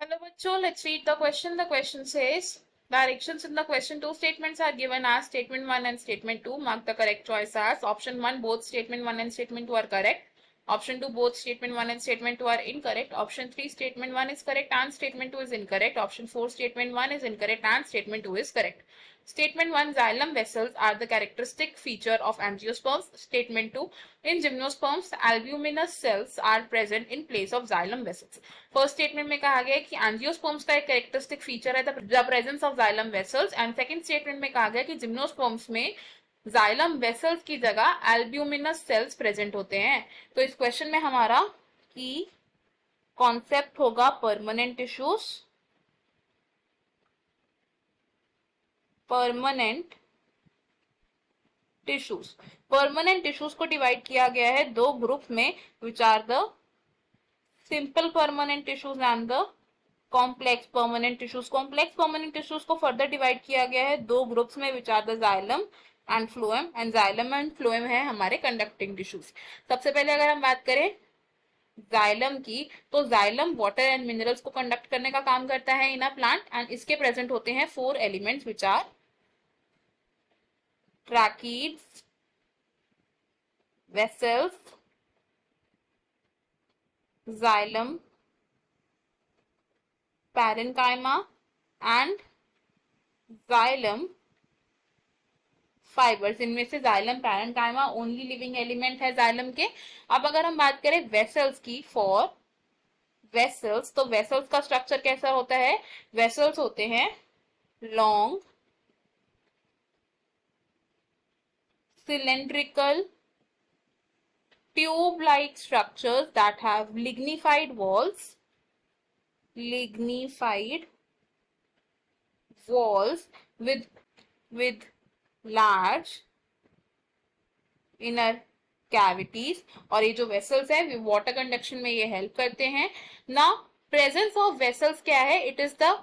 Hello, bachcho. Let's read the question. The question says, directions in the question. Two statements are given as statement 1 and statement 2. Mark the correct choice as option 1. Both statement 1 and statement 2 are correct. Option 2. Both statement 1 and statement 2 are incorrect. Option 3. Statement 1 is correct and statement 2 is incorrect. Option 4. Statement 1 is incorrect and statement 2 is correct. Statement 1. Xylem vessels are the characteristic feature of angiosperms. Statement 2. In gymnosperms, albuminous cells are present in place of xylem vessels. First statement में कहा गया है कि angiosperms का एक characteristic feature है the presence of xylem vessels and second statement में कहा गया कि जिम्नोस्पर्म्स में जाइलम वेसल्स की जगह एल्ब्यूमिनस सेल्स प्रेजेंट होते हैं। तो इस क्वेश्चन में हमारा की कॉन्सेप्ट होगा permanent tissues. Permanent tissues permanent tissues को डिवाइड किया गया है दो ग्रुप में, which are the simple permanent tissues and the complex permanent tissues. Complex permanent tissues को फर्दर डिवाइड किया गया है दो ग्रुप्स में, which are the xylem and phloem. And xylem and phloem है हमारे कंडक्टिंग टिश्यूज। सबसे पहले अगर हम बात करें जाइलम की, तो जाइलम वाटर एंड मिनरल्स को कंडक्ट करने का काम करता है इन अ प्लांट एंड इसके प्रेजेंट होते हैं four elements which are tracheids, vessels, xylem, parenchyma and xylem fibres. इनमें से xylem parenchyma only living element है जाइलम के। अब अगर हम बात करें वेसल्स की, फॉर वेसल्स, तो वेसल्स का स्ट्रक्चर कैसा होता है? वेसल्स होते हैं long cylindrical tube-like structures that have lignified walls with large inner cavities। और ये जो वेसल्स है वाटर कंडक्शन में ये हेल्प करते हैं। नाउ प्रेजेंस ऑफ वेसल्स क्या है? It is the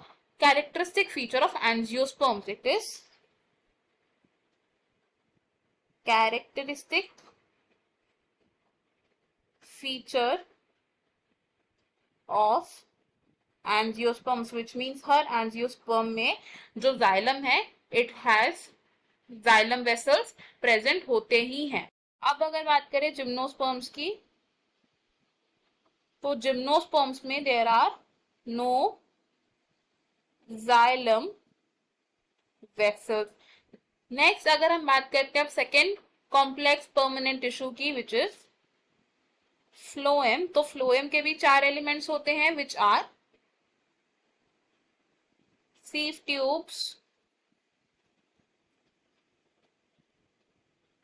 characteristic feature of angiosperms. It is characteristic feature of angiosperms, which means her angiosperm में जो जाइलम है it has xylem vessels present होते ही हैं। अब अगर बात करें जिम्नोस्पर्म्स की, तो जिम्नोस्पर्म्स में there are no xylem vessels. Next अगर हम बात करते हैं अब सेकेंड कॉम्प्लेक्स परमानेंट टिश्यू की, विच इज फ्लोएम। तो फ्लोएम के भी चार एलिमेंट्स होते हैं which are sieve tubes,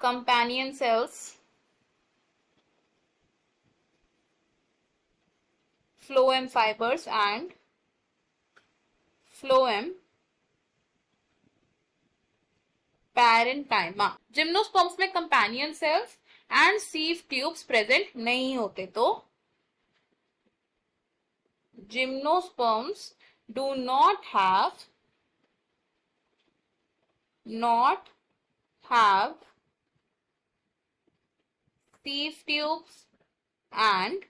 companion cells, phloem fibers and phloem parenchyma। Gymnosperms में companion cells and sieve tubes present नहीं होते, तो gymnosperms do not have sieve tubes and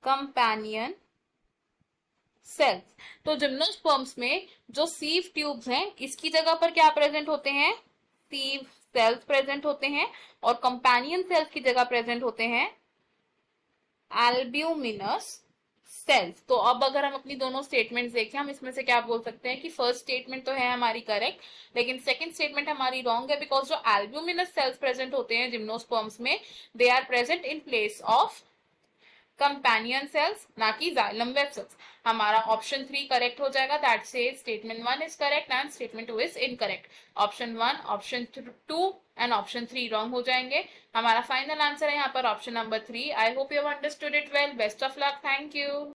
companion cells. तो जिम्नोस्पर्म्स में जो सीव ट्यूब्स हैं इसकी जगह पर क्या प्रेजेंट होते हैं? सीव सेल्स प्रेजेंट होते हैं और कंपेनियन सेल्स की जगह प्रेजेंट होते हैं एल्ब्यूमिनस सेल्स। तो अब अगर हम अपनी दोनों स्टेटमेंट्स देखें, हम इसमें से क्या बोल सकते हैं कि फर्स्ट स्टेटमेंट तो है हमारी करेक्ट, लेकिन सेकंड स्टेटमेंट हमारी रॉन्ग है, बिकॉज जो एल्ब्यूमिनस सेल्स प्रेजेंट होते हैं जिम्नोस्पर्म्स में they are present in place of companion cells, ना कि जाइलम वेसल्स। हमारा ऑप्शन 3 करेक्ट हो जाएगा, that says statement 1 is correct and statement 2 is incorrect. Option 1, option 2 and option 3 wrong हो जाएंगे। हमारा फाइनल आंसर है यहाँ पर option number 3। I hope you have understood it well. Best of luck. Thank you.